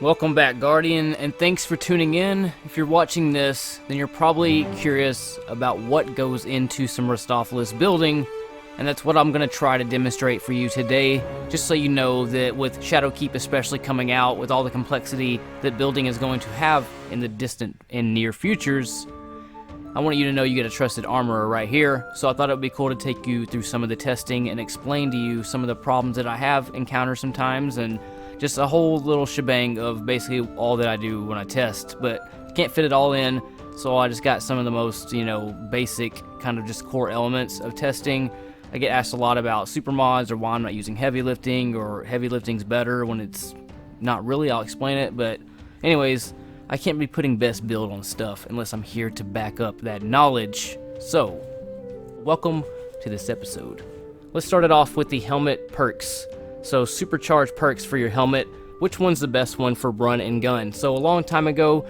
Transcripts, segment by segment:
Welcome back, Guardian, and thanks for tuning in. If you're watching this, then you're probably curious about what goes into some Rustopholis building, and that's what I'm going to try to demonstrate for you today, just so you know that with Shadowkeep especially coming out, with all the complexity that building is going to have in the distant and near futures, I want you to know you get a trusted armorer right here, so I thought it would be cool to take you through some of the testing and explain to you some of the problems that I have encountered sometimes, and just a whole little shebang of basically all that I do when I test, but I can't fit it all in, so I just got some of the most, basic kind of just core elements of testing. I get asked a lot about super mods or why I'm not using heavy lifting, or heavy lifting's better when it's not really. I'll explain it, but anyways, I can't be putting best build on stuff unless I'm here to back up that knowledge. So, welcome to this episode. Let's start it off with the helmet perks. So, supercharged perks for your helmet. Which one's the best one for run and gun? So, a long time ago,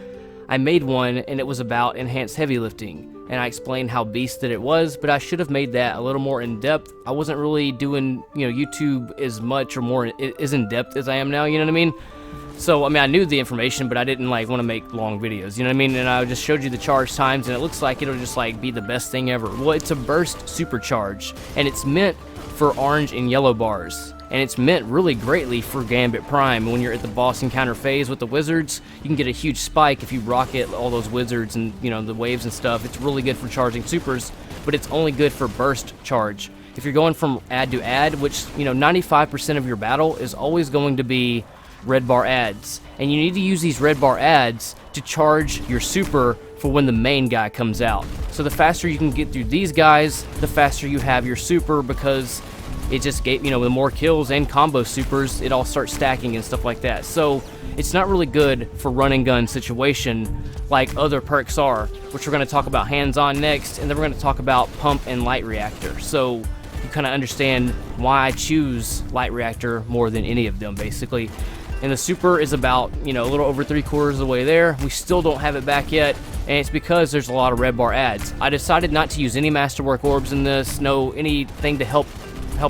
I made one and it was about enhanced heavy lifting. And I explained how beasted it was, but I should have made that a little more in depth. I wasn't really doing, YouTube as much or more as in depth as I am now, you know what I mean? So, I knew the information, but I didn't, want to make long videos, you know what I mean? And I just showed you the charge times, and it looks like it'll just, be the best thing ever. Well, it's a burst supercharge, and it's meant for orange and yellow bars. And it's meant really greatly for Gambit Prime. When you're at the boss encounter phase with the wizards, you can get a huge spike if you rocket all those wizards and, the waves and stuff. It's really good for charging supers, but it's only good for burst charge. If you're going from ad to ad, which, 95% of your battle is always going to be red bar ads, and you need to use these red bar ads to charge your super for when the main guy comes out. So the faster you can get through these guys, the faster you have your super, because it just gave, the more kills and combo supers, it all starts stacking and stuff like that. So it's not really good for run and gun situation like other perks are, which we're going to talk about hands-on next, and then we're going to talk about pump and light reactor. So you kind of understand why I choose light reactor more than any of them, basically. And the super is about, a little over 3/4 of the way there. We still don't have it back yet, and it's because there's a lot of red bar ads. I decided not to use any masterwork orbs in this, anything to help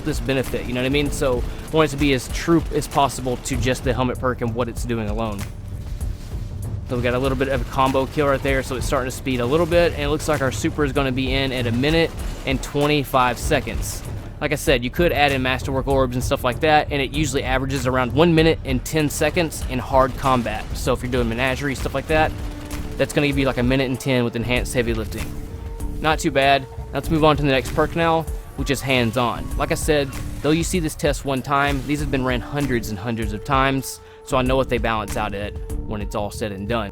this benefit, you know what I mean? So I want it to be as true as possible to just the helmet perk and what it's doing alone. So we got a little bit of a combo kill right there, so it's starting to speed a little bit, and it looks like our super is going to be in at 1 minute and 25 seconds. Like I said, you could add in masterwork orbs and stuff like that, and it usually averages around 1 minute and 10 seconds in hard combat. So if you're doing menagerie, stuff like that, that's going to give you like 1 minute and 10 with enhanced heavy lifting. Not too bad. Let's move on to the next perk now, which is hands-on. Like I said, though you see this test one time, these have been ran hundreds and hundreds of times, so I know what they balance out at when it's all said and done.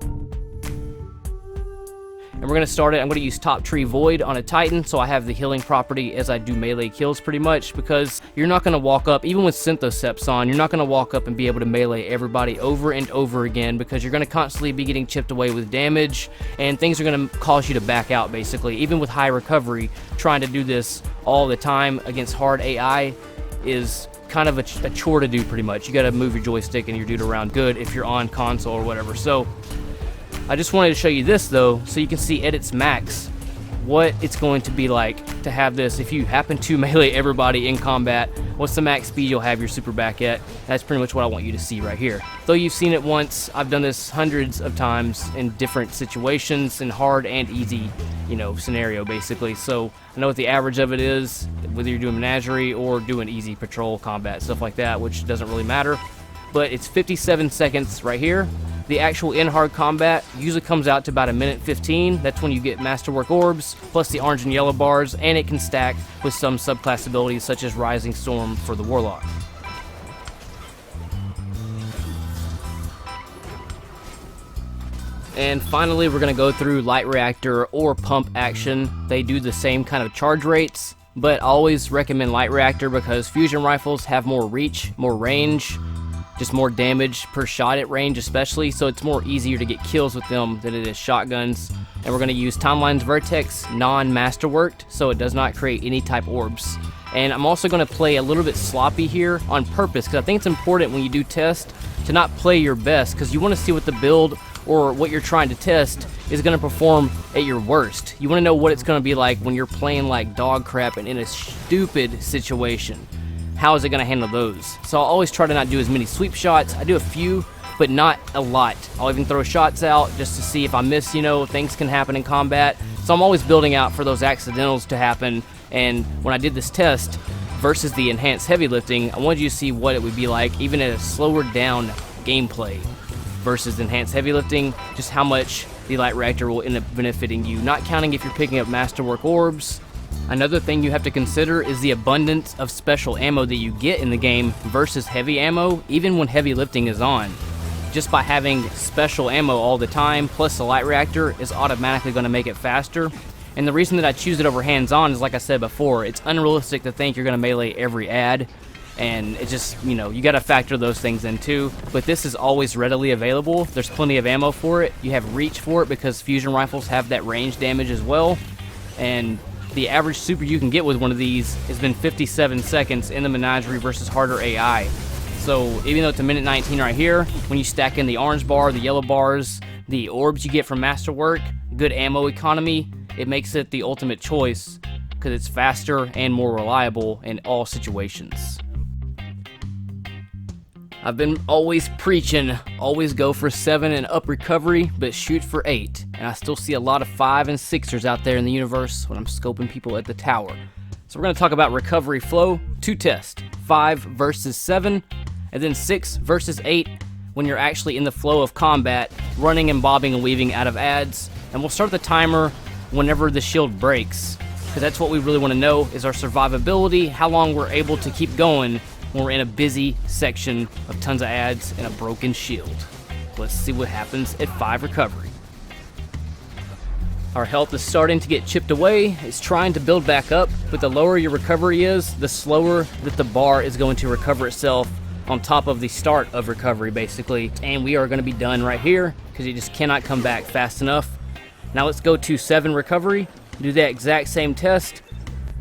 And we're going to start it. I'm going to use Top Tree Void on a Titan, so I have the healing property as I do melee kills pretty much, because you're not going to walk up, even with Synthoceps on, you're not going to walk up and be able to melee everybody over and over again, because you're going to constantly be getting chipped away with damage, and things are going to cause you to back out, basically. Even with high recovery, trying to do this all the time against hard AI is kind of a chore to do, pretty much. You got to move your joystick and your dude around good if you're on console or whatever. So I just wanted to show you this though, so you can see at its max what it's going to be like to have this. If you happen to melee everybody in combat, what's the max speed you'll have your super back at? That's pretty much what I want you to see right here. Though you've seen it once, I've done this hundreds of times in different situations, in hard and easy, scenario basically. So I know what the average of it is, whether you're doing menagerie or doing easy patrol combat, stuff like that, which doesn't really matter. But it's 57 seconds right here. The actual in-hard combat usually comes out to about 1 minute 15. That's when you get Masterwork Orbs, plus the orange and yellow bars, and it can stack with some subclass abilities such as Rising Storm for the Warlock. And finally, we're going to go through Light Reactor or Pump action. They do the same kind of charge rates, but I always recommend Light Reactor because fusion rifles have more reach, more range, just more damage per shot at range especially, so it's more easier to get kills with them than it is shotguns. And we're going to use Timeline's Vertex non-masterworked, so it does not create any type orbs. And I'm also going to play a little bit sloppy here on purpose, because I think it's important when you do test to not play your best, because you want to see what the build or what you're trying to test is going to perform at your worst. You want to know what it's going to be like when you're playing like dog crap and in a stupid situation. How is it going to handle those? So I'll always try to not do as many sweep shots. I do a few, but not a lot. I'll even throw shots out just to see if I miss, you know, things can happen in combat. So I'm always building out for those accidentals to happen. And when I did this test versus the enhanced heavy lifting, I wanted you to see what it would be like even at a slower down gameplay versus enhanced heavy lifting, just how much the light reactor will end up benefiting you, not counting if you're picking up masterwork orbs. Another thing you have to consider is the abundance of special ammo that you get in the game versus heavy ammo, even when heavy lifting is on. Just by having special ammo all the time, plus the light reactor is automatically going to make it faster. And the reason that I choose it over hands-on is, like I said before, it's unrealistic to think you're going to melee every ad. And it just, you know, you got to factor those things in too. But this is always readily available. There's plenty of ammo for it. You have reach for it because fusion rifles have that range damage as well. And the average super you can get with one of these has been 57 seconds in the Menagerie versus harder AI. So even though it's a minute 19 right here, when you stack in the orange bar, the yellow bars, the orbs you get from Masterwork, good ammo economy, it makes it the ultimate choice because it's faster and more reliable in all situations. I've been always preaching, always go for 7 and up recovery, but shoot for 8. And I still see a lot of 5 and 6ers out there in the universe when I'm scoping people at the tower. So we're going to talk about recovery flow, 2 tests, 5 versus 7, and then 6 versus 8 when you're actually in the flow of combat, running and bobbing and weaving out of ads. And we'll start the timer whenever the shield breaks, because that's what we really want to know is our survivability, how long we're able to keep going when we're in a busy section of tons of ads and a broken shield. Let's see what happens at 5 recovery. Our health is starting to get chipped away. It's trying to build back up, but the lower your recovery is, the slower that the bar is going to recover itself on top of the start of recovery, basically. And we are going to be done right here because you just cannot come back fast enough. Now let's go to 7 recovery, do that exact same test,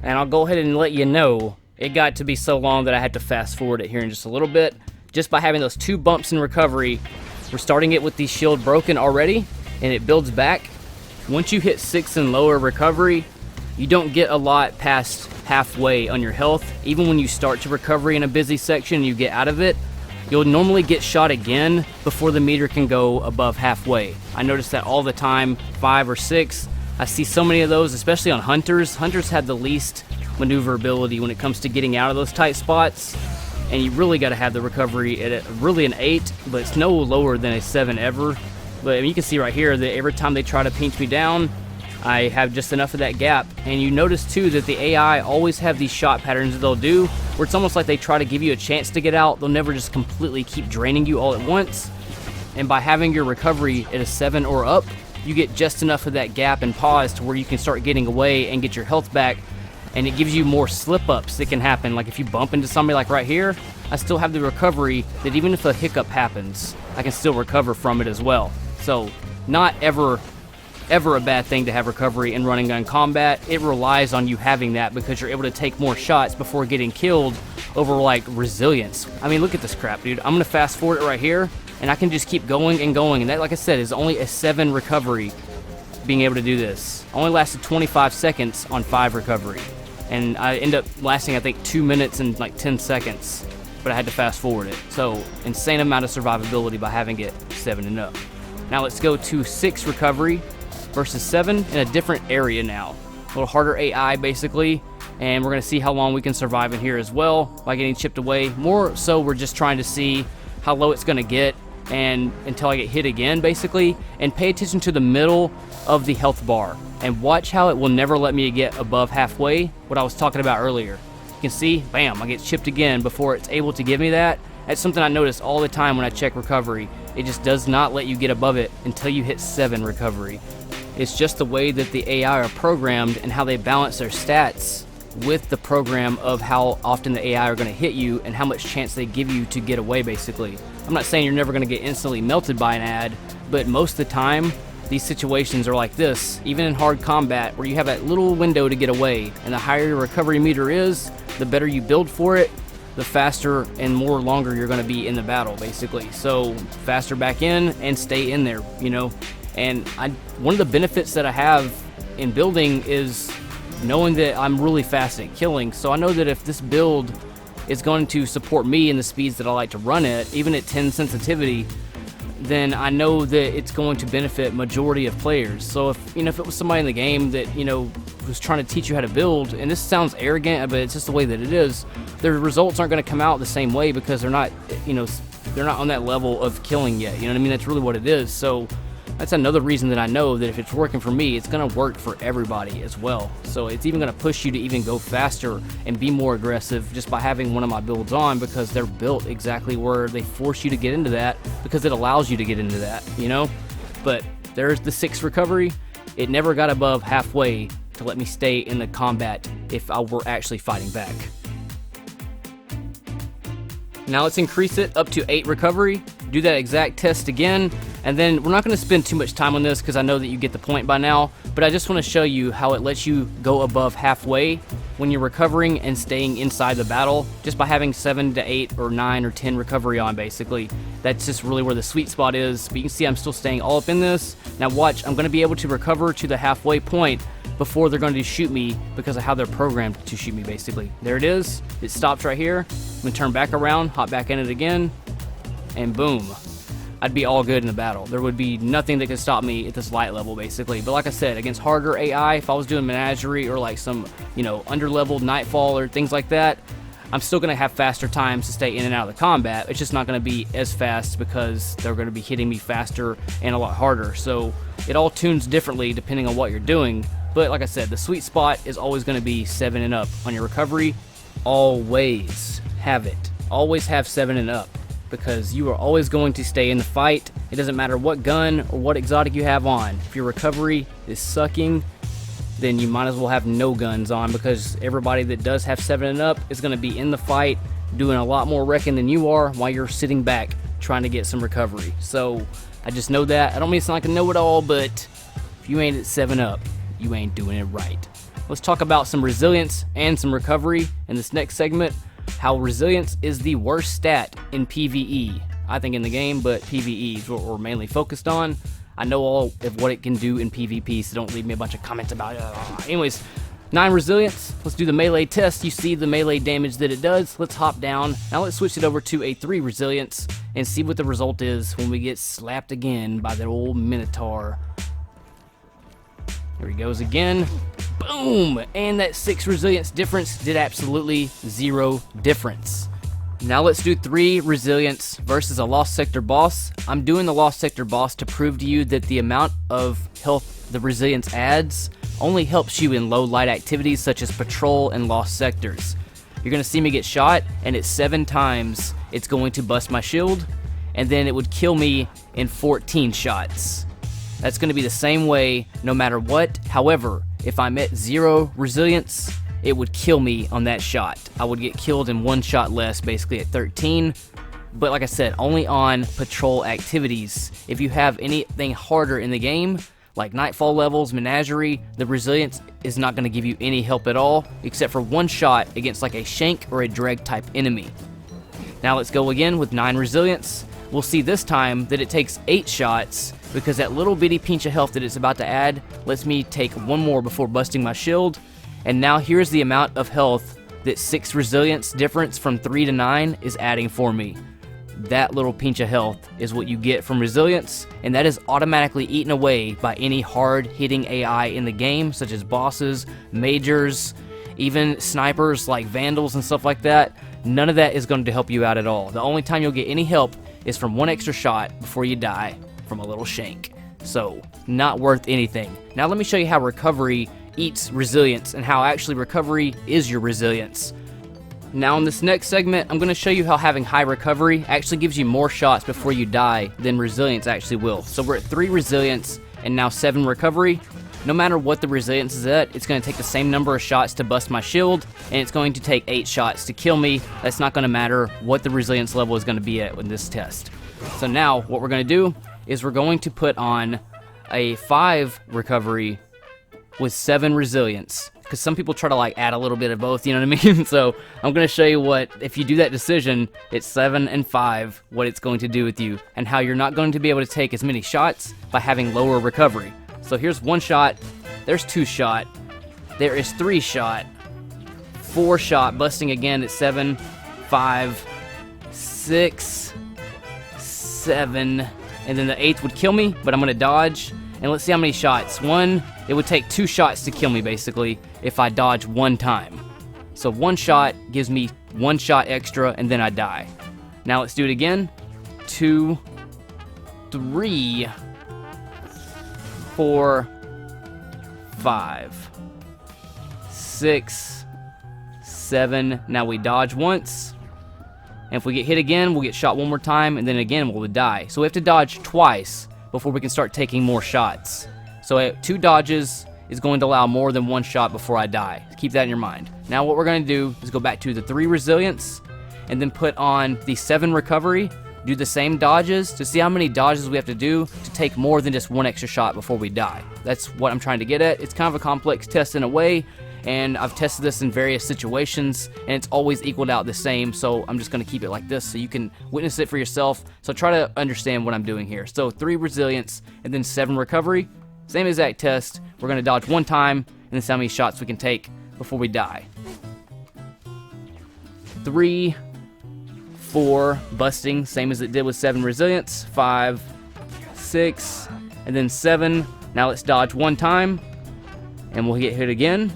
and I'll go ahead and let you know it got to be so long that I had to fast forward it here in just a little bit. Just by having those 2 bumps in recovery, we're starting it with the shield broken already, and it builds back. Once you hit 6 and lower recovery, you don't get a lot past halfway on your health. Even when you start to recovery in a busy section and you get out of it, you'll normally get shot again before the meter can go above halfway. I notice that all the time, 5 or 6. I see so many of those, especially on hunters. Hunters have the least maneuverability when it comes to getting out of those tight spots, and you really got to have the recovery at really an 8, but it's no lower than a 7 ever. But I mean, you can see right here that every time they try to pinch me down, I have just enough of that gap. And you notice too that the AI always have these shot patterns that they'll do where it's almost like they try to give you a chance to get out. They'll never just completely keep draining you all at once. And by having your recovery at a 7 or up, you get just enough of that gap and pause to where you can start getting away and get your health back. And it gives you more slip-ups that can happen. Like if you bump into somebody like right here, I still have the recovery that even if a hiccup happens, I can still recover from it as well. So not ever a bad thing to have recovery in running gun combat. It relies on you having that because you're able to take more shots before getting killed over like resilience. I mean, look at this crap, dude. I'm gonna fast forward it right here and I can just keep going and going. And that, like I said, is only a 7 recovery being able to do this. Only lasted 25 seconds on 5 recovery. And I end up lasting, I think, 2 minutes and like 10 seconds, but I had to fast forward it. So insane amount of survivability by having it 7 and up. Now let's go to 6 recovery versus 7 in a different area now. A little harder AI basically, and we're gonna see how long we can survive in here as well by getting chipped away. More so we're just trying to see how low it's gonna get and until I get hit again basically, and pay attention to the middle of the health bar and watch how it will never let me get above halfway, what I was talking about earlier. You can see, bam, I get chipped again before it's able to give me that. That's something I notice all the time when I check recovery. It just does not let you get above it until you hit 7 recovery. It's just the way that the AI are programmed and how they balance their stats with the program of how often the AI are going to hit you and how much chance they give you to get away basically. I'm not saying you're never going to get instantly melted by an ad, but most of the time these situations are like this, even in hard combat where you have that little window to get away, and the higher your recovery meter is, the better you build for it, the faster and more longer you're going to be in the battle basically. So faster back in and stay in there, you know. And one of the benefits that I have in building is knowing that I'm really fast at killing. So I know that if this build is going to support me in the speeds that I like to run at, even at 10 sensitivity, then I know that it's going to benefit majority of players. So if if it was somebody in the game that was trying to teach you how to build, and this sounds arrogant, but it's just the way that it is, their results aren't going to come out the same way because they're not they're not on that level of killing yet. You know what I mean? That's really what it is. So that's another reason that I know that if it's working for me, it's going to work for everybody as well. So it's even going to push you to even go faster and be more aggressive just by having one of my builds on, because they're built exactly where they force you to get into that, because it allows you to get into that, But there's the 6 recovery. It never got above halfway to let me stay in the combat if I were actually fighting back. Now let's increase it up to 8 recovery. Do that exact test again, and then we're not going to spend too much time on this because I know that you get the point by now, but I just want to show you how it lets you go above halfway when you're recovering and staying inside the battle just by having 7 to 8 or 9 or 10 recovery on. Basically, that's just really where the sweet spot is. But you can see I'm still staying all up in this. Now watch, I'm going to be able to recover to the halfway point before they're going to shoot me because of how they're programmed to shoot me. Basically, there it is. It stops right here. I'm going to turn back around, hop back in it again, and boom, I'd be all good in the battle. There would be nothing that could stop me at this light level, basically. But like I said, against harder AI, if I was doing Menagerie or like some, under-leveled Nightfall or things like that, I'm still going to have faster times to stay in and out of the combat. It's just not going to be as fast because they're going to be hitting me faster and a lot harder. So it all tunes differently depending on what you're doing. But like I said, the sweet spot is always going to be 7 and up on your recovery. Always have it. Always have 7 and up, because you are always going to stay in the fight. It doesn't matter what gun or what exotic you have on. If your recovery is sucking, then you might as well have no guns on, because everybody that does have 7 and up is going to be in the fight doing a lot more wrecking than you are while you're sitting back trying to get some recovery. So I just know that. I don't mean to sound like a know-it-all, but if you ain't at 7 up, you ain't doing it right. Let's talk about some resilience and some recovery in this next segment. How resilience is the worst stat in PVE, I think, in the game, but PVE is what we're mainly focused on. I know all of what it can do in PvP, so don't leave me a bunch of comments about it. Anyways, 9 resilience. Let's do the melee test. You see the melee damage that it does. Let's hop down. Now let's switch it over to a 3 resilience and see what the result is when we get slapped again by that old Minotaur. Here he goes again. Boom! And that 6 resilience difference did absolutely 0 difference. Now let's do 3 resilience versus a Lost Sector boss. I'm doing the Lost Sector boss to prove to you that the amount of health the resilience adds only helps you in low light activities such as patrol and lost sectors. You're going to see me get shot, and at 7 times it's going to bust my shield, and then it would kill me in 14 shots. That's going to be the same way no matter what. However, if I'm at 0 resilience, it would kill me on that shot. I would get killed in 1 shot less, basically at 13. But like I said, only on patrol activities. If you have anything harder in the game, like Nightfall levels, Menagerie, the resilience is not going to give you any help at all, except for 1 shot against like a Shank or a Dreg type enemy. Now let's go again with 9 resilience. We'll see this time that it takes 8 shots, because that little bitty pinch of health that it's about to add lets me take 1 more before busting my shield. And now here's the amount of health that 6 resilience difference from 3 to 9 is adding for me. That little pinch of health is what you get from resilience, and that is automatically eaten away by any hard-hitting AI in the game, such as bosses, majors, even snipers like vandals and stuff like that. None of that is going to help you out at all. The only time you'll get any help is from 1 extra shot before you die from a little Shank. So, not worth anything. Now let me show you how recovery eats resilience and how actually recovery is your resilience. Now in this next segment, I'm going to show you how having high recovery actually gives you more shots before you die than resilience actually will. So we're at 3 resilience and now 7 recovery. No matter what the resilience is at, it's going to take the same number of shots to bust my shield, and it's going to take 8 shots to kill me. That's not going to matter what the resilience level is going to be at in this test. So now what we're going to do is we're going to put on a 5 recovery with 7 resilience, because some people try to like add a little bit of both, you know what I mean? So I'm going to show you what, if you do that decision, it's 7 and 5, what it's going to do with you, and how you're not going to be able to take as many shots by having lower recovery. So here's 1 shot, there's 2 shot, there is 3 shot, 4 shot, busting again at 7, 5, 6, 7, and then the 8th would kill me, but I'm gonna dodge. And let's see how many shots. It would take 2 shots to kill me basically if I dodge 1 time. So 1 shot gives me 1 shot extra, and then I die. Now let's do it again. 2, 3, 4, 5, 6, 7. Now we dodge once. And if we get hit again, we'll get shot 1 more time, and then again we'll die. So we have to dodge twice before we can start taking more shots. So 2 dodges is going to allow more than 1 shot before I die. Keep that in your mind. Now what we're going to do is go back to the 3 resilience, and then put on the 7 recovery, do the same dodges to see how many dodges we have to do to take more than just 1 extra shot before we die. That's what I'm trying to get at. It's kind of a complex test in a way, and I've tested this in various situations, and it's always equaled out the same, so I'm just going to keep it like this so you can witness it for yourself. So try to understand what I'm doing here. So 3 resilience, and then 7 recovery. Same exact test. We're going to dodge 1 time, and then see how many shots we can take before we die. 3, 4, busting, same as it did with 7 resilience. 5, 6, and then 7. Now let's dodge 1 time, and we'll get hit again.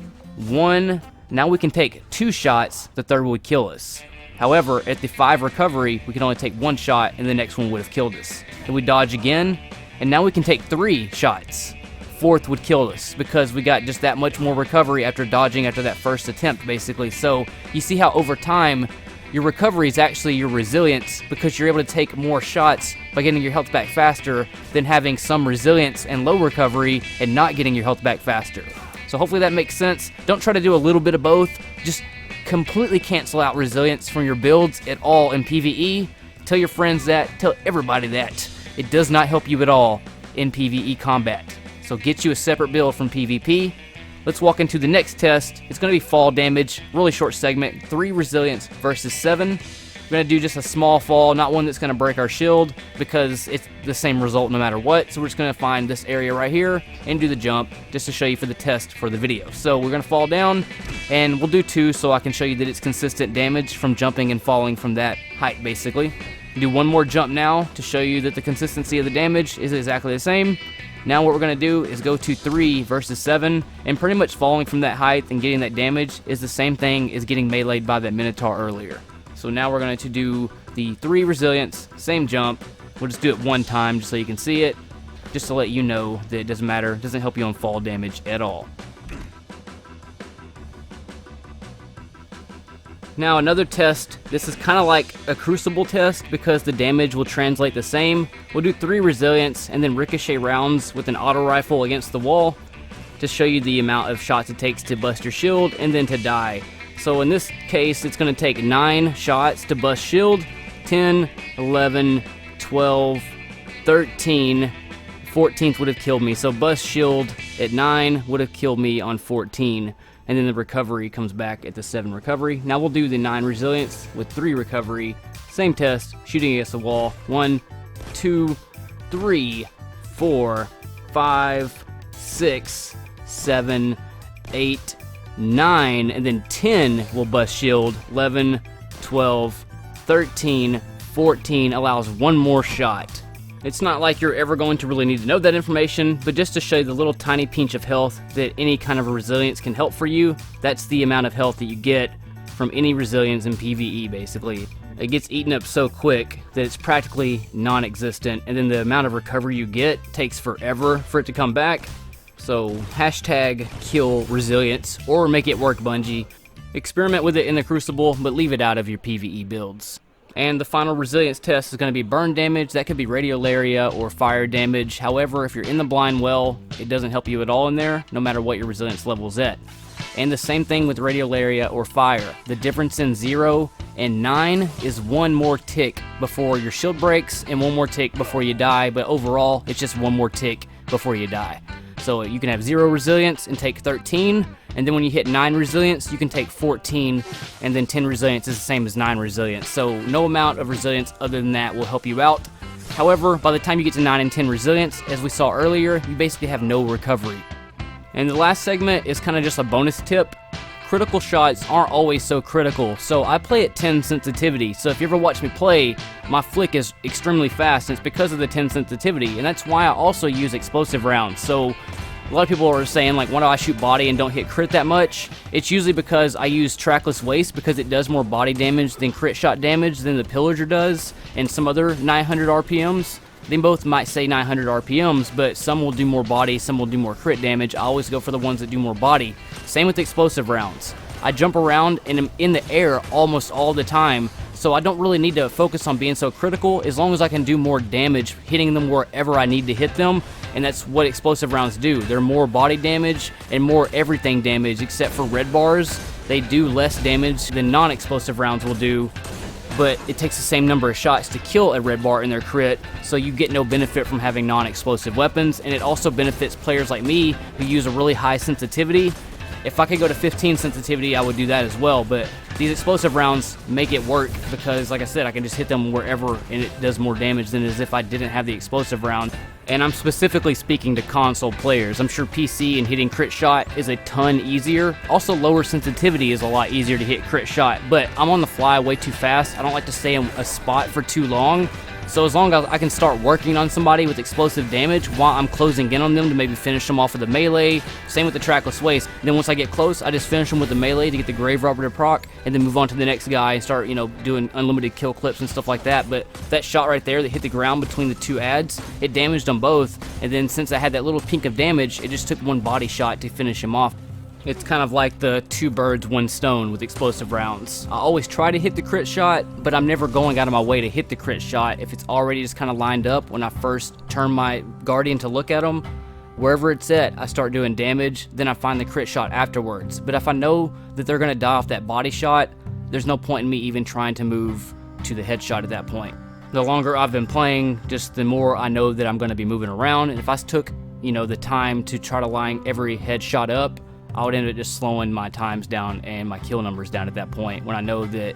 1. Now we can take 2 shots. The 3rd would kill us. However, at the 5 recovery, we can only take 1 shot, and the next one would have killed us. Then we dodge again, and now we can take 3 shots. 4th would kill us because we got just that much more recovery after dodging after that first attempt, basically. So you see how over time your recovery is actually your resilience, because you're able to take more shots by getting your health back faster than having some resilience and low recovery and not getting your health back faster. So hopefully that makes sense. Don't try to do a little bit of both. Just completely cancel out resilience from your builds at all in PvE. Tell your friends that. Tell everybody that. It does not help you at all in PvE combat. So get you a separate build from PvP. Let's walk into the next test. It's going to be fall damage, really short segment, 3 resilience versus 7. We're going to do just a small fall, not one that's going to break our shield, because it's the same result no matter what. So we're just going to find this area right here and do the jump just to show you for the test for the video. So we're going to fall down, and we'll do 2 so I can show you that it's consistent damage from jumping and falling from that height, basically. Do 1 more jump now to show you that the consistency of the damage is exactly the same. Now what we're going to do is go to 3 versus 7, and pretty much falling from that height and getting that damage is the same thing as getting meleeed by that Minotaur earlier. So now we're going to do the 3 resilience, same jump. We'll just do it 1 time just so you can see it, just to let you know that it doesn't matter, it doesn't help you on fall damage at all. Now another test, this is kind of like a crucible test because the damage will translate the same. We'll do 3 resilience and then ricochet rounds with an auto rifle against the wall to show you the amount of shots it takes to bust your shield and then to die. So in this case, it's going to take 9 shots to bust shield, 10, 11, 12, 13, 14th would have killed me. So bust shield at 9 would have killed me on 14. And then the recovery comes back at the 7 recovery. Now we'll do the 9 resilience with 3 recovery. Same test, shooting against the wall. 1, 2, 3, 4, 5, 6, 7, 8, 9, and then 10 will bust shield. 11, 12, 13, 14 allows 1 more shot. It's not like you're ever going to really need to know that information, but just to show you the little tiny pinch of health that any kind of resilience can help for you, that's the amount of health that you get from any resilience in PvE, basically. It gets eaten up so quick that it's practically non-existent, and then the amount of recovery you get takes forever for it to come back. So, hashtag kill resilience, or make it work, Bungie. Experiment with it in the Crucible, but leave it out of your PvE builds. And the final resilience test is going to be burn damage. That could be radiolaria or fire damage. However, if you're in the blind well, it doesn't help you at all in there, no matter what your resilience level is at. And the same thing with radiolaria or fire. The difference in 0 and 9 is 1 more tick before your shield breaks and 1 more tick before you die, but overall, it's just 1 more tick before you die. So you can have 0 resilience and take 13, and then when you hit 9 resilience, you can take 14, and then 10 resilience is the same as 9 resilience. So no amount of resilience other than that will help you out. However, by the time you get to 9 and 10 resilience, as we saw earlier, you basically have no recovery. And the last segment is kind of just a bonus tip. critical shots aren't always so critical. So I play at 10 sensitivity. So if you ever watch me play, my flick is extremely fast, and it's because of the 10 sensitivity. And that's why I also use explosive rounds. So a lot of people are saying, like, why do I shoot body and don't hit crit that much? It's usually because I use trackless waste, because it does more body damage than crit shot damage than the pillager does, and some other 900 RPMs. They both might say 900 RPMs, but some will do more body, some will do more crit damage. I always go for the ones that do more body. Same with explosive rounds. I jump around and am in the air almost all the time, so I don't really need to focus on being so critical as long as I can do more damage hitting them wherever I need to hit them, and that's what explosive rounds do. They're more body damage and more everything damage, except for red bars. They do less damage than non-explosive rounds will do, but it takes the same number of shots to kill a red bar in their crit, so you get no benefit from having non-explosive weapons, and it also benefits players like me who use a really high sensitivity. If I could go to 15 sensitivity, I would do that as well, but these explosive rounds make it work because, like I said, I can just hit them wherever and it does more damage than as if I didn't have the explosive round. And I'm specifically speaking to console players. I'm sure PC and hitting crit shot is a ton easier. Also, lower sensitivity is a lot easier to hit crit shot, but I'm on the fly way too fast. I don't like to stay in a spot for too long. So as long as I can start working on somebody with explosive damage while I'm closing in on them to maybe finish them off with a melee. Same with the trackless waste. And then once I get close, I just finish them with the melee to get the grave robber to proc, and then move on to the next guy and start, you know, doing unlimited kill clips and stuff like that. But that shot right there that hit the ground between the two ads, it damaged them both. And then since I had that little pink of damage, it just took one body shot to finish him off. It's kind of like the two birds, one stone with explosive rounds. I always try to hit the crit shot, but I'm never going out of my way to hit the crit shot if it's already just kind of lined up when I first turn my Guardian to look at them. Wherever it's at, I start doing damage, then I find the crit shot afterwards. But if I know that they're going to die off that body shot, there's no point in me even trying to move to the headshot at that point. The longer I've been playing, just the more I know that I'm going to be moving around, and if I took, you know, the time to try to line every headshot up, I would end up just slowing my times down and my kill numbers down at that point, when I know that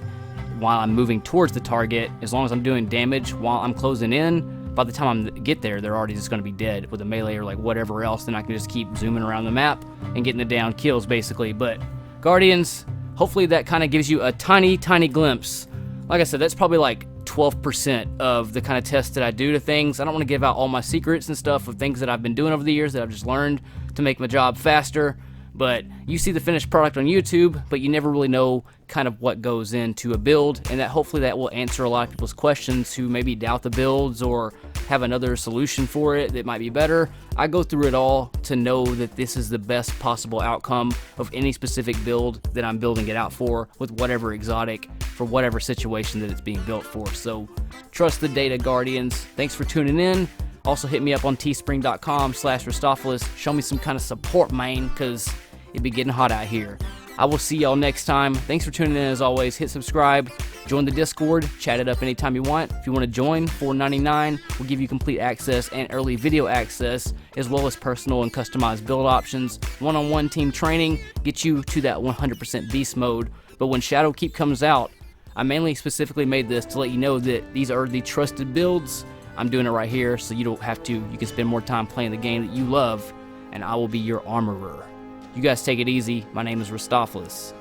while I'm moving towards the target, as long as I'm doing damage while I'm closing in, by the time I get there, they're already just going to be dead with a melee or like whatever else. Then I can just keep zooming around the map and getting the down kills basically. But Guardians, hopefully that kind of gives you a tiny glimpse. Like I said, that's probably like 12% of the kind of tests that I do to things. I don't want to give out all my secrets and stuff of things that I've been doing over the years that I've just learned to make my job faster. But you see the finished product on YouTube, but you never really know kind of what goes into a build, and that hopefully that will answer a lot of people's questions who maybe doubt the builds or have another solution for it that might be better. I go through it all to know that this is the best possible outcome of any specific build that I'm building it out for, with whatever exotic for whatever situation that it's being built for. So trust the data, Guardians. Thanks for tuning in. Also hit me up on teespring.com/Rustopholis. Show me some kind of support, man, because it be getting hot out here. I will see y'all next time. Thanks for tuning in as always. Hit subscribe, join the Discord, chat it up anytime you want. If you want to join, $4.99 will give you complete access and early video access, as well as personal and customized build options. One-on-one team training, get you to that 100% beast mode. But when Shadowkeep comes out, I mainly specifically made this to let you know that these are the trusted builds. I'm doing it right here, so you don't have to. You can spend more time playing the game that you love, and I will be your armorer. You guys take it easy. My name is Rustopholis,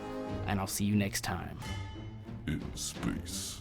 and I'll see you next time. In space.